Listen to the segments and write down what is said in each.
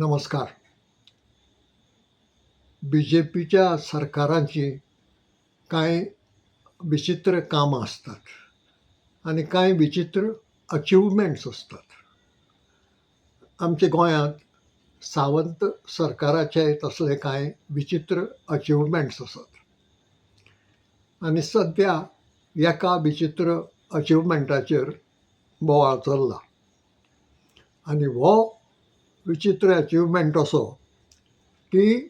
नमस्कार. बी.जे.पीच्या सरकारांची काय विचित्र कामं असतात आणि काय विचित्र अचिव्हमेंट्स असतात. आमच्या गोंयांत सावंत सरकाराचे तसले कांय विचित्र अचिव्हमेंट्स आसात. आनी सद्या एका विचित्र अचिव्हमेंटाचेर बोवाळ चल्ला. आनी हो विचित्र अचिव्हमेंट असो की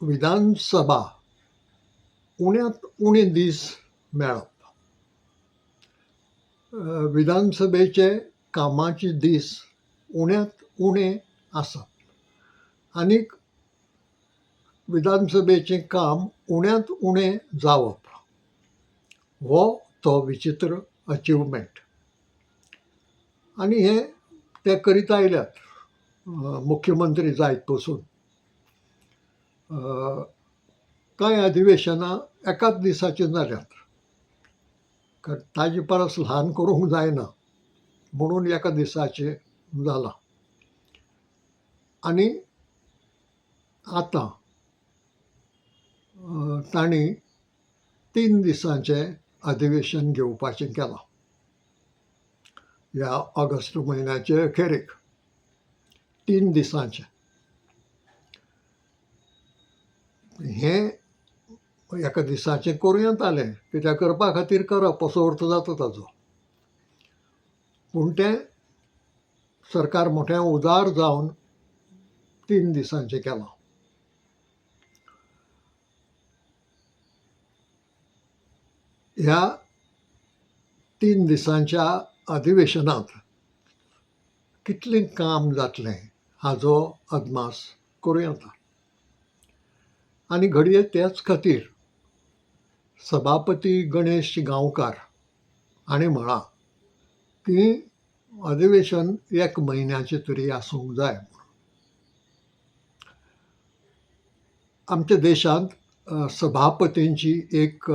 विधानसभा उण्यांत उणे दीस मेळप. विधानसभेचे कामाचे दीस उण्यांत उणे आसप आनीक विधानसभेचें काम उण्यांत उणें जावप हो तो विचित्र अचिव्हमेंट. आनी ते करीत आयल्यात मुख्यमंत्री जायत पासून. कांय अधिवेशनां एकाच दिसाची जाल्यात, कारण ताजे परस ल्हान करूंक जायना म्हणून एका दिसाचें जालां. आनी आतां तांणी 3 दिसांचें अधिवेशन घेवपाचें केलां. ह्या ऑगस्ट म्हयन्याचे अखेरेक 3 दिसांचें. हें एका दिसाचें करूं येतालें, कित्याक करपा खातीर करप असो अर्थ जाता ताचो. पूण तें सरकार मोठें उदार जावन 3 दिसांचें केलां. ह्या 3 दिसांच्या अधिवेशनांत कितलें काम जातलें हाचो अदमास करूं येता. आनी घडये तेच खातीर सभापती गणेश गांवकार हाणें म्हळां की अधिवेशन 1 म्हयन्याचें तरी आसूंक जाय. आमच्या देशांत सभापतींची एक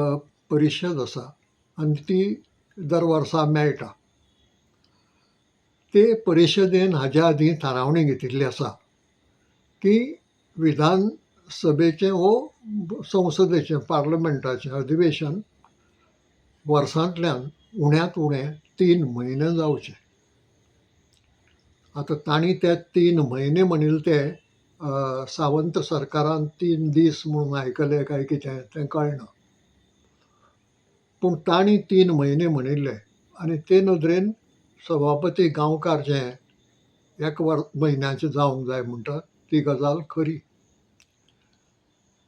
परिशद आसा आनी ती दर वर्सा मेळटा. ते परिशदेन हाज्या आदीं थारावणी घेतिल्ली आसा की विधानसभेचें वो संसदेचें पार्लमेंटाचें अधिवेशन वर्सांतल्यान उण्यांत उणें 3 म्हयने जावचें. आतां तांणी ते 3 म्हयने म्हणिल्ले ते सावंत सरकारान 3 दीस म्हणून आयकले काय कितें तें कळना. पूण तांणी 3 म्हयने म्हणिल्ले आनी ते नदरेन सभापती गांवकार जे 1 म्हयन्याचें जावंक जाय म्हणटा ती गजाल खरी.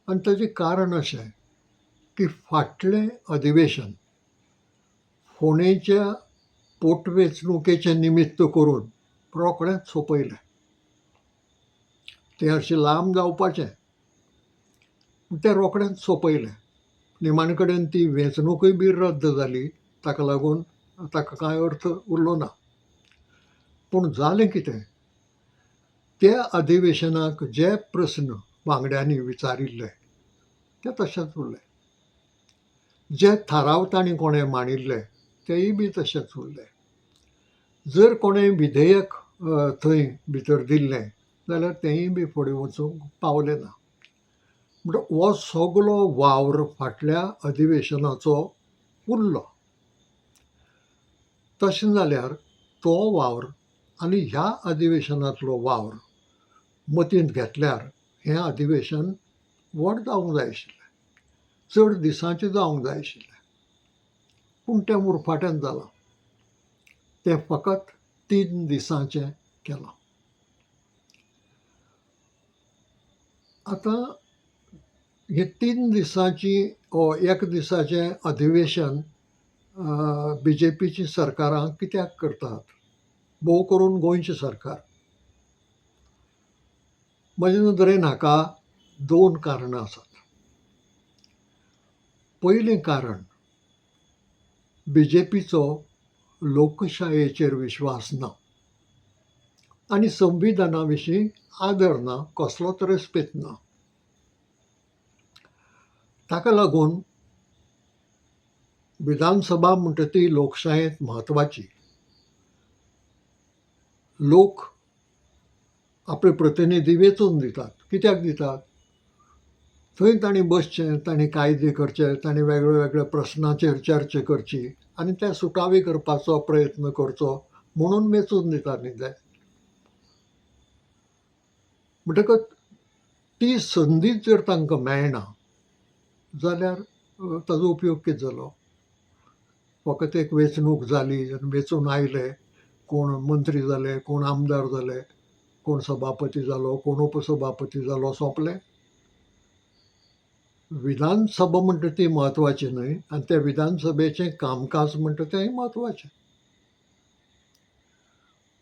आनी ताचें कारण अशें की फाटलें अधिवेशन फोंडेच्या पोटवेंचणुकेचें निमित्त करून रोखडेंच सोंपयलें. तें हरशीं लांब जावपाचें, पूण तें रोखडेंच सोंपयलें. निमाणे कडेन ती वेंचणूकय बी रद्द जाली, ताका लागून ताका कांय अर्थ उरलो ना. पूण जालें कितें? त्या अधिवेशनाक जे प्रस्न वांगड्यांनी विचारिल्ले ते तशेंच उरले. जे थाराव तांणी कोणें मांडिल्ले तेय बी तशेंच उरले. जर कोणें विधेयक थंय भितर दिल्लें जाल्यार तेंय बी फुडें वचूंक पावलें ना. म्हणटच हो सगलो वावर फाटल्या अधिवेशनाचो उरलो. तशें जाल्यार तो वावर आनी ह्या अधिवेशनांतलो वावर मतींत घेतल्यार हें अधिवेशन व्हड जावंक जाय आशिल्लें, चड दिसांचें जावंक जाय आशिल्लें. पूण तें उरफाटें जालां. तें फकत 3 दिसांचें केलां. आतां हे 3 दिसांची वो 1 दिसाचें अधिवेशन बी.जे.पीची सरकारां कित्याक करतात? भोव करून गोंयचें सरकार. म्हजे नदरेन हाका 2 कारणां आसात. पयलें कारण बी.जे.पीचो लोकशायेचेर विश्वास ना आनी संविधाना विशीं आदर ना, कसलोच रेस्पेद ना. ताका लागून विधानसभा म्हणटा ती लोकशायेंत म्हत्वाची. लोक आपले प्रतिनिधी वेचून दितात. कित्याक दितात? थंय तांणी बसचें, तांणी कायदे करचे, तांणी वेगळ्या वेगळ्या प्रस्नाचेर चर्चा करची आनी ते सुटावे करपाचो प्रयत्न करचो म्हणून वेचून दितात न्ही ते. म्हणटकच ती संदीच जर तांकां मेळना जाल्यार ताजो उपयोग कितें जालो? फकत एक वेंचणूक जाली आनी वेंचून आयले, कोण मंत्री जाले, कोण आमदार जाले, कोण सभापती जालो, कोण उपसभापती जालो, सोंपलें. विधानसभा म्हणटा ती म्हत्वाची न्हय आनी त्या विधानसभेचें कामकाज म्हणटा तेंय म्हत्वाचें.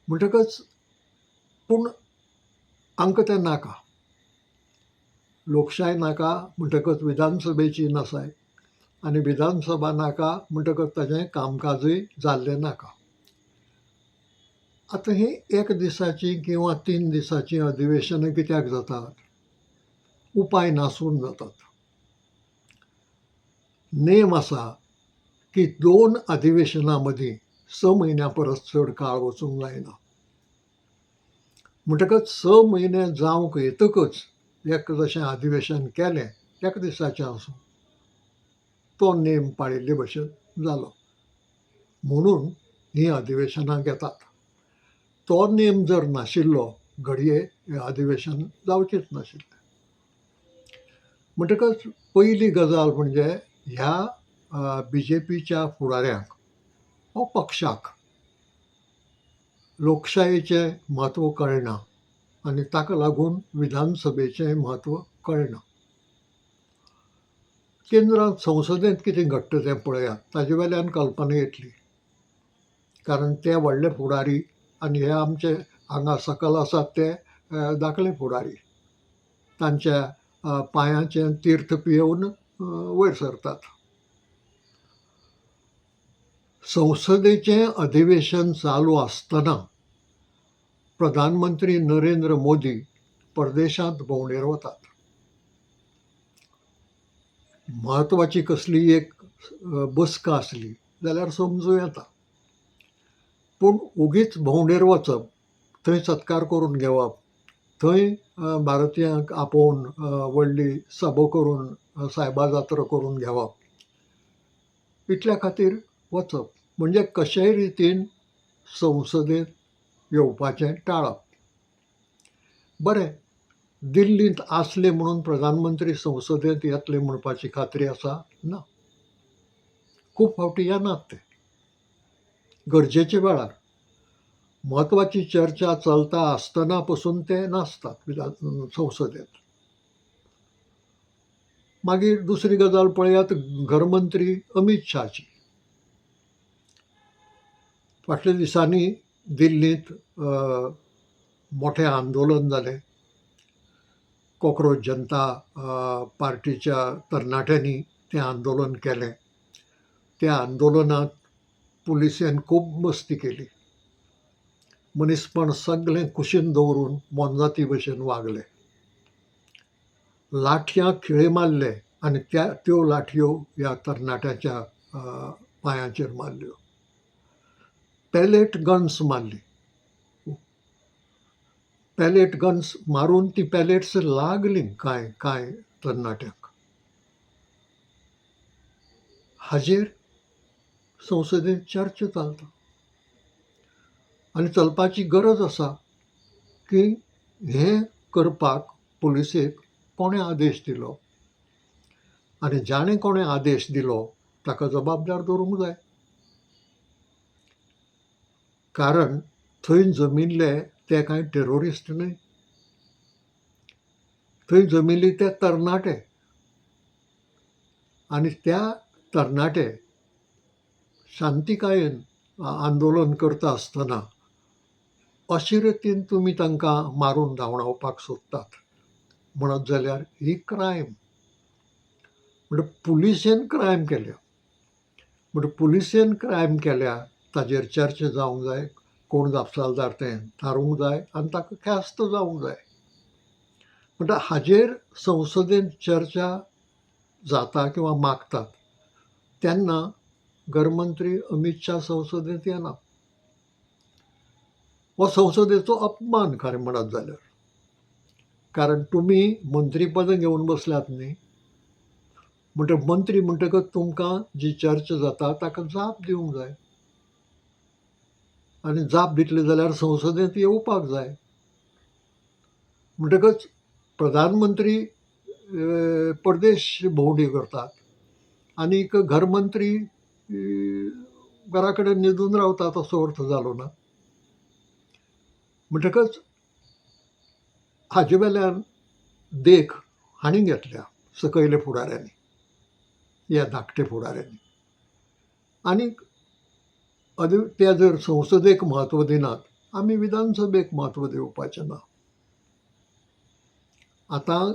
म्हणटकच पूण हांकां तें नाका. लोकशाय नाका म्हणटकच विधानसभेची नसाय आनी विधानसभा नाका म्हणटकच ताचें कामकाजूय जाल्लें नाका. आतां ही 1 दिसाची किंवा 3 दिसाची अधिवेशनां कित्याक जातात? उपाय नासून जातात. नेम आसा की 2 अधिवेशनां मदीं 6 म्हयन्यां परस चड काळ वचूंक जायना. म्हणटकच 6 म्हयने जावंक येतकच एक जशें अधिवेशन केलें 1 दिसाचें आसूं, तो नेम पाळिल्ले भशेन जालो. म्हणून हीं अधिवेशनां घेतात. तो नेम जर नाशिल्लो घडये हें अधिवेशन जावचेंच नाशिल्लें. म्हणटकच पयली गजाल म्हणजे ह्या BJPच्या फुडाऱ्यांक हो पक्षाक लोकशायेचें म्हत्व कळना आनी ताका लागून विधानसभेचें म्हत्व कळना. केंद्रांत संसदेंत कितें घडटा तें पळयात, ताजे वेल्यान कल्पना येतली. कारण ते व्हडले फुडारी आनी हे आमचे हांगा सकयल आसात ते धाकले फुडारी. तांच्या पांयाचें तीर्थ पियेवन वयर सरतात. संसदेचें अधिवेशन चालू आसतना प्रधानमंत्री नरेंद्र मोदी परदेशांत भोंवडेर वतात. म्हत्वाची कसली एक बसका आसली जाल्यार समजूं येता. पूण उगीच भोंवडेर वचप, थंय सत्कार करून घेवप, थंय भारतीयांक आपोवन व्हडली सभा करून सायबा जात्रा करून घेवप, इतल्या खातीर वचप म्हणजे कशेय रितीन संसदेंत येवपाचें टाळप. बरें, दिल्लींत आसले म्हणून प्रधानमंत्री संसदेंत येतले म्हणपाची खात्री आसा? ना. खूब फावटी येनात ते. गरजेच्या वेळार म्हत्वाची चर्चा चलता आसतना पसून ते नासतात संसदेंत. मागीर दुसरी गजाल पळयात घरमंत्री अमित शाहची. फाटल्या दिसांनी दिल्लींत मोठें आंदोलन जालें. कॉक्रोच जनता पार्टीच्या तरणाट्यांनी तें आंदोलन केलें. त्या आंदोलनांत पुलिसेन खूब मस्ती केली. मनीसपण सगळें कुशीन दवरून मोनजाती भशेन वागले. लाठयांक खिळे मारले आनी त्यो लाठयो ह्या तरणाट्याच्या पांयाचेर मारल्यो. पॅलेट गन्स मारली. पॅलेट गन्स मारून ती पॅलेट्स लागलीं कांय तरणाट्यांक. हाजेर संसदेंत चर्चा चलता आनी चलपाची गरज आसा की हें करपाक पुलिसेक कोणें आदेश दिलो आनी जाणें कोणें आदेश दिलो ताका जबाबदार धरूंक जाय. कारण थंय जमिल्ले ते कांय टेरोरिस्ट न्हय. थंय जमिल्ले ते तरणाटे आनी त्या तरणाटे शांतीकायेन आंदोलन करता आसतना अशे रितीन तुमी तांकां मारून धांवडावपाक सोदतात म्हणत जाल्यार ही क्रायम. म्हणजे पुलिसेन क्रायम केल्या. म्हणजे पुलिसेन क्रायम केल्या ताजेर चर्चा जावंक जाय, कोण जापसालदार तें थारूंक जाय आनी ताका ख्यास्त जावंक जाय. म्हणटा हाजेर संसदेंत चर्चा जाता किंवा मागतात तेन्ना घरमंत्री अमित शाह संसदेंत येना. हो संसदेचो अपमान खरें म्हणत जाल्यार. कारण तुमी मंत्रीपदां घेवन बसल्यात न्ही, म्हणटकीर मंत्री म्हणटकच तुमकां जी चर्चा जाता ताका जाप दिवंक जाय आनी जाप दितले जाल्यार संसदेंत येवपाक जाय. म्हणटकच प्रधानमंत्री परदेश भोंवडी करतात आनीक घरमंत्री घरा कडेन न्हिदून रावतात असो अर्थ जालो ना. म्हणटकच हाजे वेल्यान देख हांणी घेतल्या सकयल्या फुडाऱ्यांनी, ह्या धाकट्या फुडाऱ्यांनी. आनीक ते जर संसदेक म्हत्व दिनात, आमी विधानसभेक म्हत्व दिवपाचें ना. आतां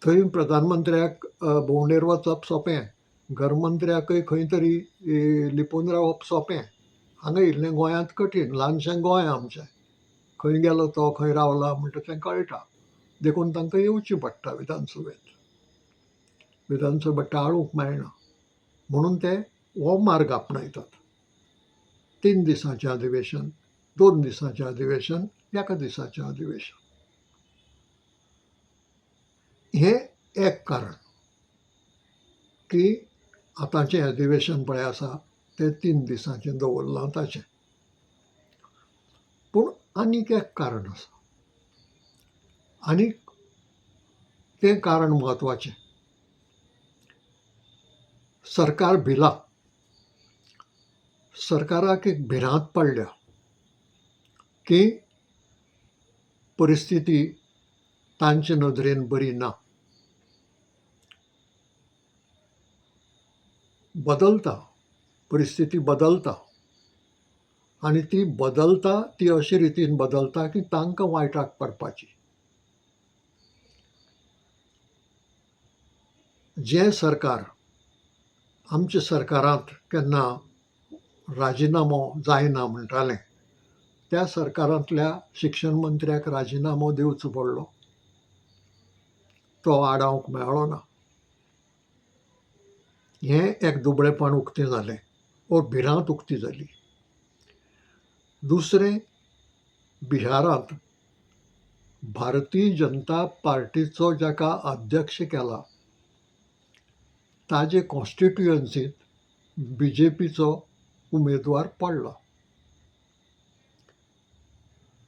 थंय प्रधानमंत्र्याक भोंवडेर वचप सोंपें, घरमंत्र्याकय खंय तरी लिपोवन रावप सोंपें. हांगा येयल्लें गोंयांत कठीण, ल्हानशें गोंय आमचें. खंय गेलो तो खंय रावला म्हणटा तें कळटा, देखून तांकां येवचें पडटा विधानसभेंत. विधानसभा टाळूंक मेळना म्हणून ते हो मार्ग आपणायतात. 3 दिसांचें अधिवेशन, 2 दिसांचें अधिवेशन, 1 दिसाचें अधिवेशन. हें एक कारण की आतांचें अधिवेशन पळय आसा तें 3 दिसांचें दवरलां ताचें. पूण आनीक एक कारण आसा, आनीक तें कारण म्हत्वाचें. सरकार भिला, सरकाराक एक भिरांत पडल्या की परिस्थिती तांचे नदरेन बरी ना. बदलता, परिस्थिती बदलता आनी ती बदलता ती अशे रितीन बदलता की तांकां वायटाक पडपाची. जें सरकार आमच्या सरकारांत केन्ना राजिनामो जायना म्हणटालें, त्या सरकारांतल्या शिक्षण मंत्र्याक राजिनामो दिवचो पडलो. तो आडावंक मेळ्ळो ना. हें एक दुबळेपण उक्तें जालें, वो भिरांत उक्ती जाली. दुसरें, बिहारांत भारतीय जनता पार्टीचो जाका अध्यक्ष केला ताजे कॉन्स्टिट्युएन्सींत BJPचो उमेदवार पडला.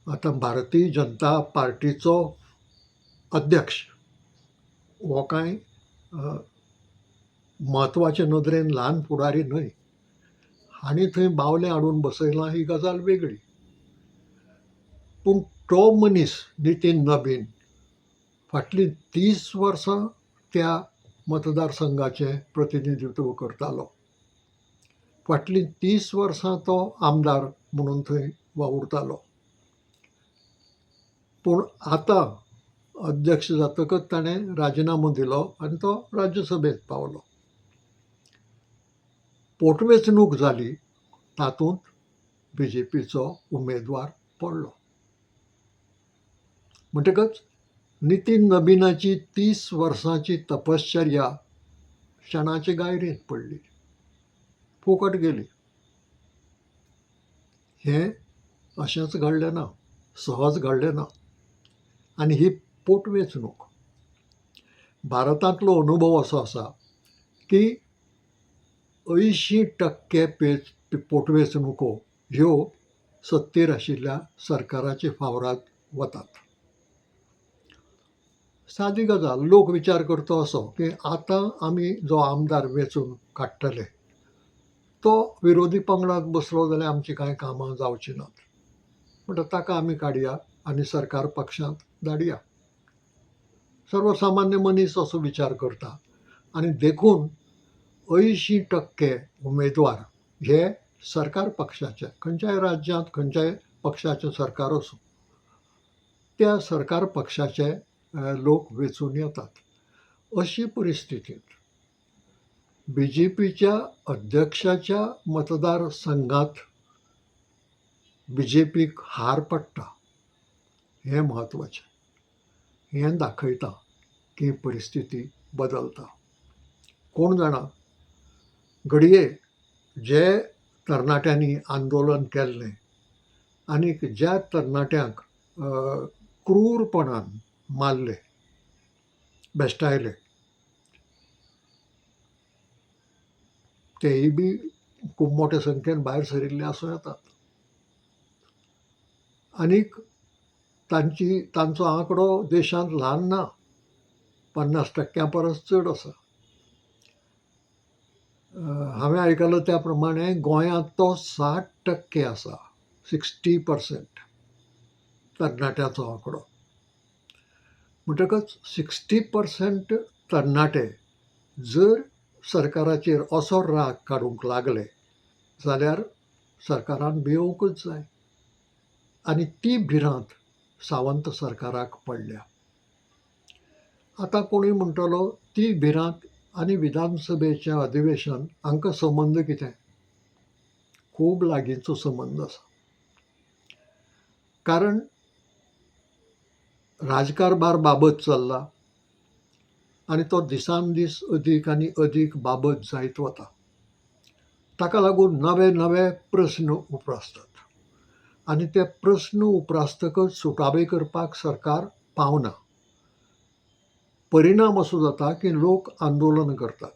आतां भारतीय जनता पार्टीचो अध्यक्ष हो कांय म्हत्वाचे नदरेन ल्हान फुडारी न्हय. हांणी थंय बावले हाडून बसयलां ही गजाल वेगळी. पूण तो मनीस नितीन नबीन फाटलीं 30 वर्सां त्या मतदारसंघाचें प्रतिनिधित्व करतालो. फाटलीं 30 वर्सां तो आमदार म्हणून थंय वावुरतालो. पूण आतां अध्यक्ष जातकच ताणें राजिनामो दिलो आनी तो राज्यसभेक पावलो. पोटवेंचणूक जाली, तातूंत BJPचो उमेदवार पडलो. म्हणटकच नितीन नबीनाची 30 वर्सांची तपश्चर्या क्षणाचे गायरेंत पडली, फुकट गेली. हें अशेंच घडलें ना, सहज घडलें ना. आनी ही पोटवेंचणूक. भारतांतलो अनुभव असो आसा की 80% पोटवेंचणुको ह्यो सत्तेर आशिल्ल्या सरकाराच्या फावरात वतात. सादी गजाल, लोक विचार करता असो की आतां आमी जो आमदार वेंचून काडटले तो विरोधी पंगडांत बसलो जाल्यार आमची कांय कामां जावची नात. म्हणटा ताका आमी काडया आनी सरकार पक्षांत धाडया. सर्वसामान्य मनीस असो विचार करता आनी देखून 80% उमेदवार हे सरकार पक्षाचे, खंयच्याय राज्यांत खंयच्याय पक्षाचें सरकार आसूं, त्या सरकार पक्षाचे लोक वेंचून येतात. अशी परिस्थितींत BJPच्या अध्यक्षाच्या मतदारसंघांत BJPक हार पडटा हें म्हत्वाचें. हें दाखयता की परिस्थिती बदलता. कोण जाणा, घडये जे तरणाट्यांनी आंदोलन केल्लें आनीक ज्या तरणाट्यांक क्रूरपणान मारले, बेश्टायले, तेय बी खूब मोठ्या संख्येन भायर सरिल्ले आसूं येतात. आनीक तांचो आंकडो देशांत ल्हान ना, 50% परस चड आसा. हांवें आयकलां त्या प्रमाणे गोंयांत तो 60% आसा, 60% तरणाट्याचो आंकडो. म्हणटकच 60% तरणाटे जर सरकाराचेर असो राग काडूंक लागले जाल्यार सरकारान भिवूंकच जाय. आनी ती भिरांत सावंत सरकाराक पडल्या. आतां कोणूय म्हणटलो ती भिरांत आनी विधानसभेचें अधिवेशन हांकां संबंद कितें? खूब लागींचो संबंद आसा. कारण राजकारभार बाबत चल्ला आनी तो दिसान दीस अदीक आनी अदीक बाबत जायत वता. ताका लागून नवे नवे प्रस्न उप्रासतात आनी ते प्रस्न उप्रासतकच सुटावे करपाक सरकार पावना. परिणाम असो जाता की लोक आंदोलन करतात.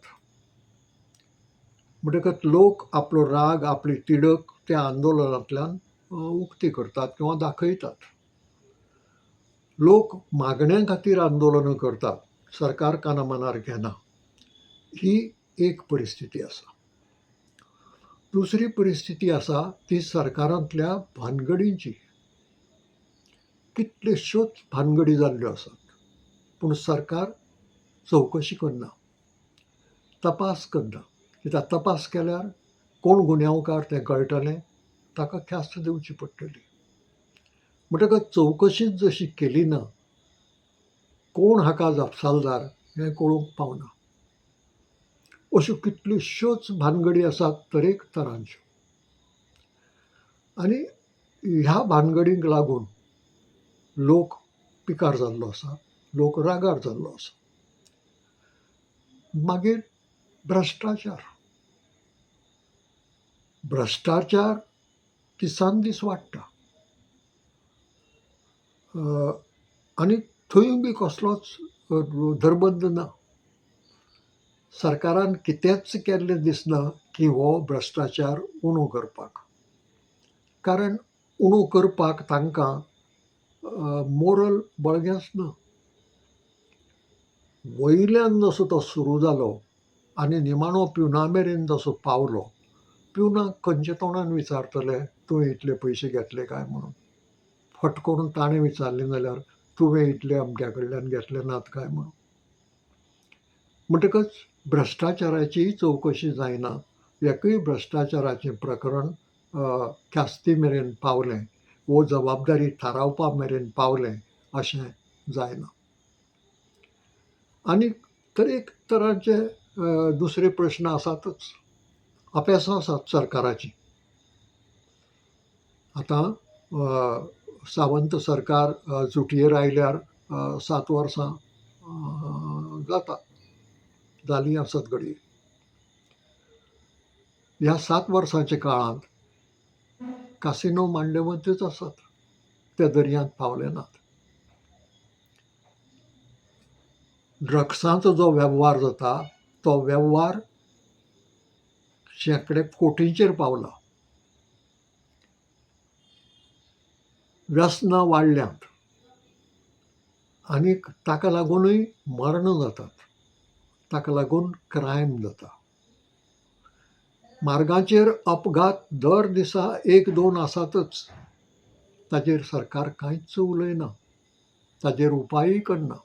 म्हणटकच लोक आपलो राग, आपली तिडक त्या आंदोलनांतल्यान उक्ती करतात किंवा दाखयतात. लोक मागण्यां खातीर आंदोलनां करतात, सरकार कानामनार घेना. ही एक परिस्थिती आसा. दुसरी परिस्थिती आसा ती सरकारांतल्या भानगडींची. कितल्योश्योच भानगडी जाल्ल्यो आसात, पूण सरकार चवकशी करना, तपास करना. कित्याक तपास केल्यार कोण गुन्यांवकार तें कळटलें, ताका ख्यास्त दिवची पडटली. म्हणटकच चवकशीच जशी केली ना, कोण हाका जापसालदार हें कळूंक पावना. अश्यो कितल्योश्योच भानगडी आसात तरेक तरांच्यो. आनी ह्या भानगडींक लागून लोक पिकार जाल्लो आसा, लोक रागार जाल्लो आसा. मागीर भ्रश्टाचार. भ्रश्टाचार दिसान दीस वाडटा. आनी थंय बी कसलोच धरबंद ना. सरकारान कितेंच केल्लें दिसना की हो भ्रश्टाचार उणो करपाक. कारण उणो करपाक तांकां मोरल बळगेंच ना. वयल्यान जसो तो सुरू जालो आनी निमाणो प्युना मेरेन जसो पावलो, प्युनाक खंयचे तोंडान विचारतले तुवें इतले पयशे घेतले काय म्हणून. फटकरून ताणें विचारलें जाल्यार तुवें इतले अमक्या कडल्यान घेतले नात काय म्हणून. म्हणटकच भ्रश्टाचाराची चवकशी जायना. एकूय भ्रश्टाचाराचें प्रकरण ख्यास्ती मेरेन पावलें वो जबाबदारी थारावपा मेरेन पावलें अशें जायना. आनीक तरेक तरांचे दुसरे प्रश्न आसातच. अपेसां आसात सरकाराची. आतां सावंत सरकार जुटयेर आयल्यार 7 वर्सां जालीं आसत घडये. ह्या 7 वर्सांच्या काळांत कासिनो मांडेमध्येच आसात, ते दर्यांत पावले नात. ड्रग्सांचो जो वेव्हार जाता तो वेव्हार शेंकडे कोटींचेर पावला. व्यसनां वाडल्यांत आनीक ताका लागूनय मर्नां जातात. ताका लागून क्रायम जाता. मार्गाचेर अपघात दर दिसा 1-2 आसातच. ताचेर सरकार कांयच उलयना, ताचेर उपायूय करना.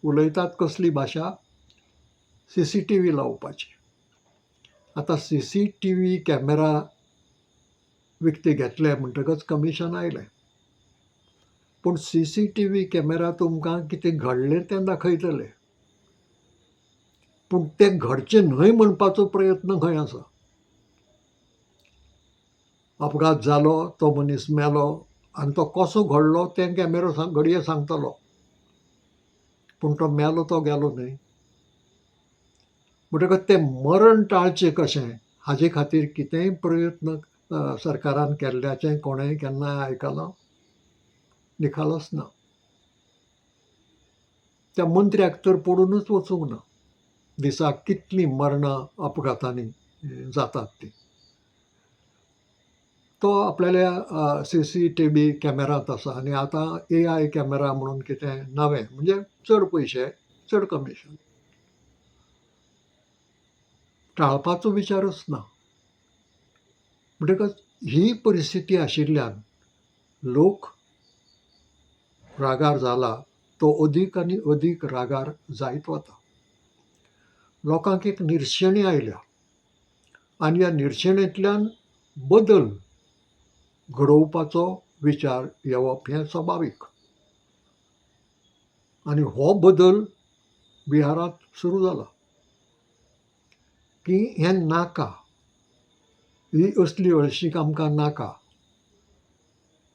उलयतात कसली भाशा? CCTV लावपाची. आतां CCTV कॅमेरा विकते घेतले म्हणटकच कमिशन आयलें. पूण CCTV कॅमेरा तुमकां कितें घडलें तें दाखयतले, पूण तें घडचें न्हय म्हणपाचो प्रयत्न खंय आसा. अपघात जालो, तो मनीस मेलो आनी तो कसो घडलो तें कॅमेरो घडये सांगतलो, पूण तो मेलो तो गेलो न्हय. म्हणटकच तें मरण टाळचें कशें हाजे खातीर कितेंय प्रयत्न सरकारान केल्ल्याचें कोणेंय केन्नाय आयकलां? निखालस ना. त्या मंत्र्याक तर पडूनच वचूंक ना. दिसाक कितलीं मरणां अपघातांनी जातात ती. तो आपल्याल्या CCTV कॅमेरात आसा आनी आतां AI कॅमेरा म्हणून कितें नवें म्हणजे चड पयशे, चड कमिशन. टाळपाचो विचारच ना. म्हणटकच ही परिस्थिती आशिल्ल्यान लोक रागार जाला तो अदीक आनी अदीक रागार जायत वता. लोकांक एक निर्शेणी आयल्या आनी ह्या निर्शेणेंतल्यान बदल घडोवपाचो विचार येवप हें स्वाभावीक. आनी हो बदल बिहारांत सुरू जाला की हें नाका, ही असली हळशीक आमकां नाका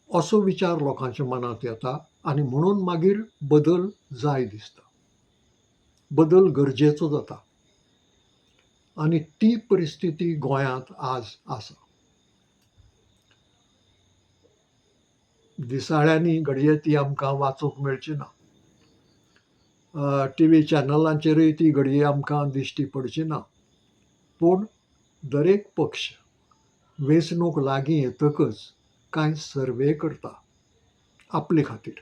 असो विचार लोकांच्या मनांत येता आनी म्हणून मागीर बदल जाय दिसता. बदल गरजेचो जाता आनी ती परिस्थिती गोंयांत आज आसा. दिसाळ्यांनी घडये ती आमकां वाचूंक मेळची ना. TV चॅनलांचेरय ती घडये आमकां दिश्टी पडची ना. पूण दरेक पक्ष वेंचणूक लागीं येतकच कांय सर्वे करता आपले खातीर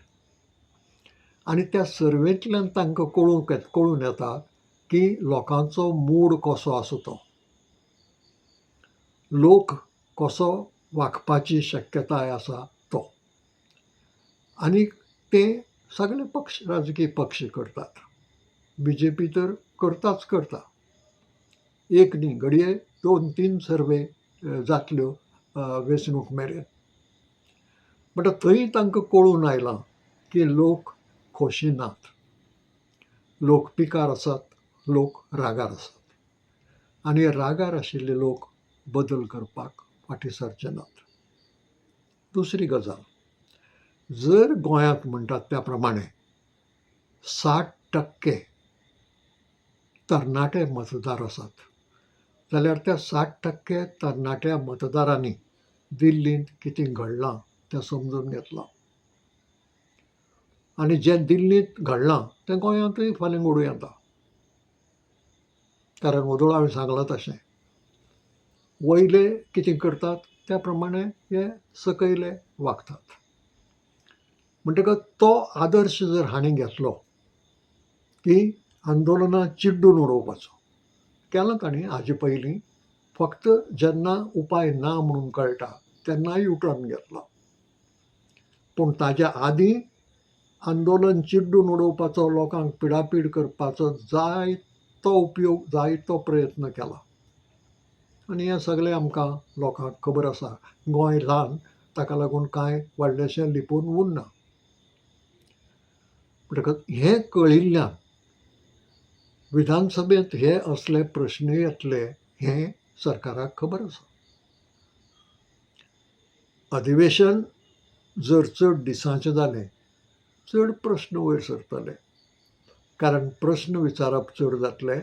आनी त्या सर्वेंतल्यान तांकां कळून येता की लोकांचो मूड कसो आसा तो. लोक कसो वागपाची शक्यताय आसा तो. आनी ते सगळे पक्ष राजकीय पक्ष करतात. BJP तर करताच करता. एक न्ही घडये 2-3 सर्वे जातल्यो वेंचणूक मेरेन. बट थंय तांकां कळून आयलां की लोक खोशी नात. लोक पिकार आसात, लोक रागार आसात आनी रागार आशिल्ले लोक बदल करपाक फाटीं सरचे नात. दुसरी गजाल, जर गोंयांत म्हणटात त्या प्रमाणे 60% तरणाटे मतदार आसात जाल्यार त्या 60% तरणाट्या मतदारांनी दिल्लींत कितें घडलां तें समजून घेतलां आनी जें दिल्लींत घडलां तें गोंयांतय फाल्यां घडूं येता. कारण वोदोळ हांवें सांगलां तशें वयले कितें करतात त्या प्रमाणे हे सकयले वागतात. म्हणटकच तो आदर्श जर हांणी घेतलो की आंदोलनां चिड्डून उडोवपाचो, केलां तांणी हाजे पयलीं, फक्त जेन्ना उपाय ना म्हणून कळटा तेन्ना U-turn घेतलो. पूण ताच्या आदीं आंदोलन चिड्डून उडोवपाचो, लोकांक पिडापीड करपाचो जायतो उपयोग, जायतो प्रयत्न केला आनी हें सगळें आमकां लोकांक खबर आसा. गोंय ल्हान, ताका लागून कांय व्हडलेशें लिपून उरना. म्हणटकच हें कळिल्ल्यान विधानसभेंत हे असले प्रश्न येतले हें सरकाराक खबर आसा. अधिवेशन जर चड दिसांचें जालें चड प्रश्न वयर सरतले. कारण प्रश्न विचारप चड जातले,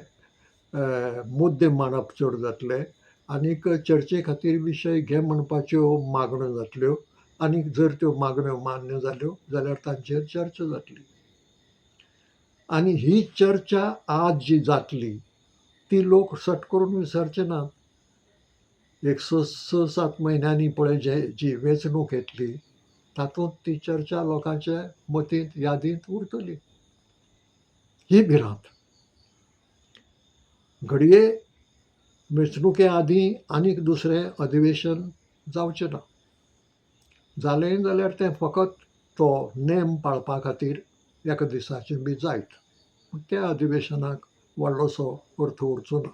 मुद्दे मांडप चड जातले आनीक चर्चे खातीर विशय घे म्हणपाच्यो मागण्यो जातल्यो आनी जर त्यो मागण्यो मान्य जाल्यो जाल्यार तांचेर चर्चा जातली. आनी ही चर्चा आज जी जातली ती लोक सट करून विसरचे नात. एक 6-7 म्हयन्यांनी पळय जी वेंचणूक येतली तातूंत ती चर्चा लोकांच्या मतींत यादींत उरतली. ही भिरांत. घडये वेंचणुके आदीं आनीक दुसरें अधिवेशन जावचें ना. जालें जाल्यार तें फकत तो नेम पाळपा खातीर एका दिसाचें बी जायत. पूण त्या अधिवेशनाक व्हडलोसो अर्थ उरचो ना.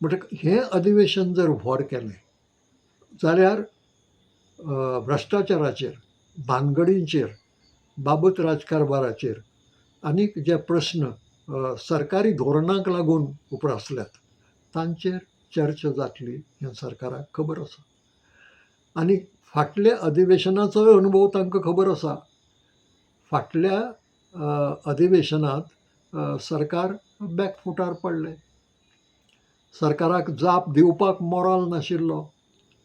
म्हणटकच हें अधिवेशन जर व्हड केलें जाल्यार भ्रश्टाचाराचेर, भानगडींचेर, बाबत राजकारभाराचेर आनीक जे प्रश्न सरकारी धोरणांक लागून उप्रासल्यात तांचेर चर्चा जातली हें सरकाराक खबर आसा. आनी फाटल्या अधिवेशनाचोय अनुभव तांकां खबर आसा. फाटल्या अधिवेशनांत सरकार बॅकफुटार पडलें. सरकाराक जाप दिवपाक मोराल नाशिल्लो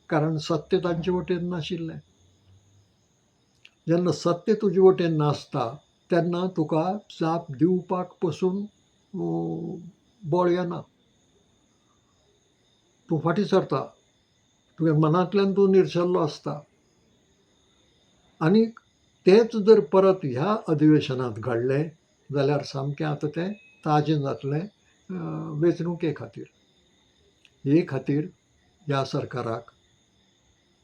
कारण सत्य तांचे वटेन नाशिल्लें. जेन्ना सत्य तुजे वटेन नासता तेन्ना तुका जाप दिवपाक पसून बळ येना. तूं फाटीं सरता. तुवें मनांतल्यान तूं निर्शेल्लो आसता. आनीक तेंच जर परत ह्या अधिवेशनांत घडलें जाल्यार सामकें आतां तें ताजें जातलें वेंचणुके खातीर. हे खातीर ह्या सरकाराक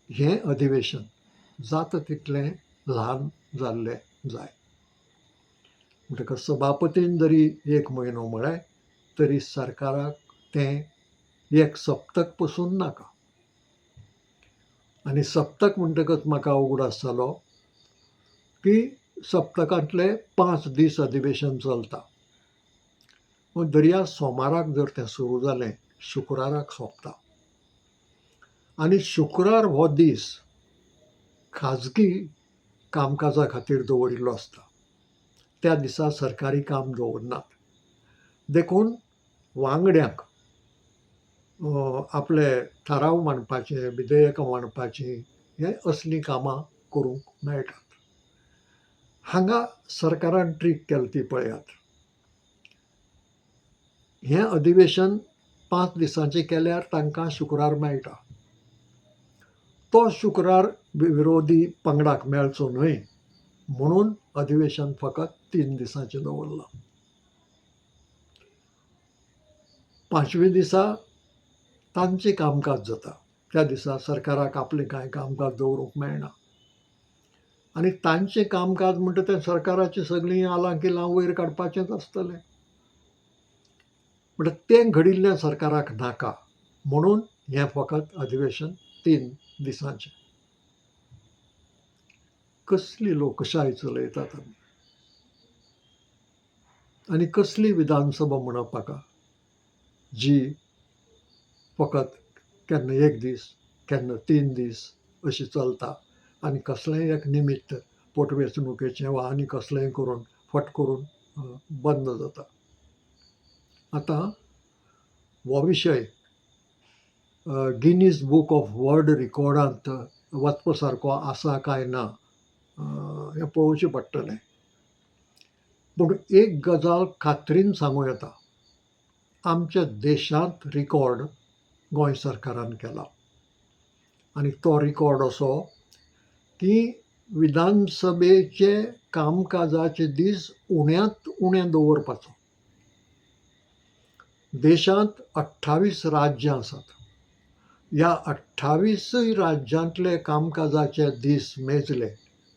हें अधिवेशन जाता तितलें ल्हान जाल्लें जाय. म्हणटकच सभापतीन जरी 1 म्हयनो म्हळें तरी सरकाराक तें 1 सप्तक पसून नाका. आनी सप्तक म्हणटकच म्हाका उगडास जालो की सप्तकांतले 5 दीस अधिवेशन चलता. दर्या सोमाराक जर तें सुरू जालें, शुक्राराक सोंपता. आनी शुक्रार हो दीस खाजगी कामकाजा खातीर दवरिल्लो आसता. त्या दिसा सरकारी काम दवरनात. देखून वांगड्यांक आपले थाराव मांडपाचे, विधेयकां मांडपाचीं हे असलीं कामां करूंक मेळटात. हांगा सरकारान ट्रीक केल्या ती पळयात. हें अधिवेशन 5 दिसांचें केल्यार तांकां शुक्रार मेळटा. तो शुक्रार विरोधी पंगडाक मेळचो न्हय म्हणून अधिवेशन फकत 3 दिसांचें दवरलां. 5व्या दिसा तांचें कामकाज जाता. त्या दिसा सरकाराक आपलें कांय कामकाज दवरूंक मेळना. आनी तांचें कामकाज म्हणटा तें सरकाराचीं सगळीं आलां किलां वयर काडपाचेंच आसतलें. म्हणटा तें घडिल्लें सरकाराक नाका म्हणून हें फकत अधिवेशन 3 दिसांचें. कसली लोकशाय चलयतात आमी. आनी कसली विधानसभा म्हणप हाका, जी फकत केन्ना 1 दीस, केन्ना 3 दीस अशी चलता आनी कसलेंय एक निमित्त पोटवेंचणुकेचें वा आनी कसलेंय करून फट करून बंद जाता. आतां हो विशय गिनीज बूक ऑफ वर्ल्ड रिकॉर्डांत वचपा सारको आसा काय ना हें पळोवचें पडटलें. पूण एक गजाल खात्रीन सांगूं येता. आमच्या देशांत रिकॉर्ड गोंय सरकारान केला. आनी तो रिकॉर्ड असो की विधानसभेचे कामकाजाचे दीस उण्यांत उणें दवरपाचो. देशांत 28 राज्यां आसात. ह्या 28 राज्यांतले कामकाजाचे दीस मेजले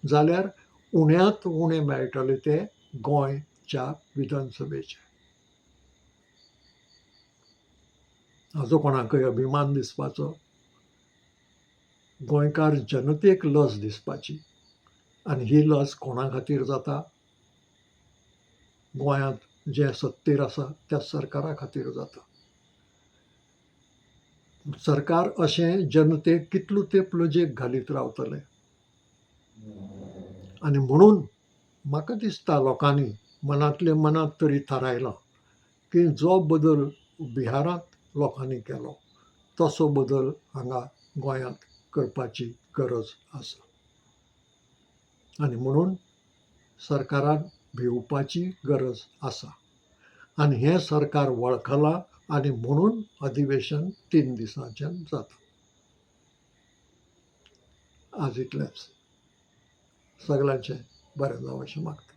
जाल्यार उण्यांत उणें मेळटले ते गोंयच्या विधानसभेचे. हाचो कोणाकय अभिमान दिसपाचो. गोंयकार जनतेक लज दिसपाची. आनी ही लज कोणा खातीर जाता? गोंयांत जे सत्तेर आसा त्या सरकारा खातीर जाता. सरकार अशें जनतेक कितलो तेंप लजेक घालीत रावतलें. आनी म्हणून म्हाका दिसता लोकांनी मनांतले मनांत तरी थारायलां की जो बदल बिहारांत लोकांनी केलो तसो बदल हांगा गोंयांत करपाची गरज आसा. आनी म्हणून सरकारान भिवपाची गरज आसा. आनी हें सरकार वळखलां आनी म्हणून अधिवेशन 3 दिसांचें जाता. आज इतलेंच. सगळ्यांचें बरें जावं अशें मागता.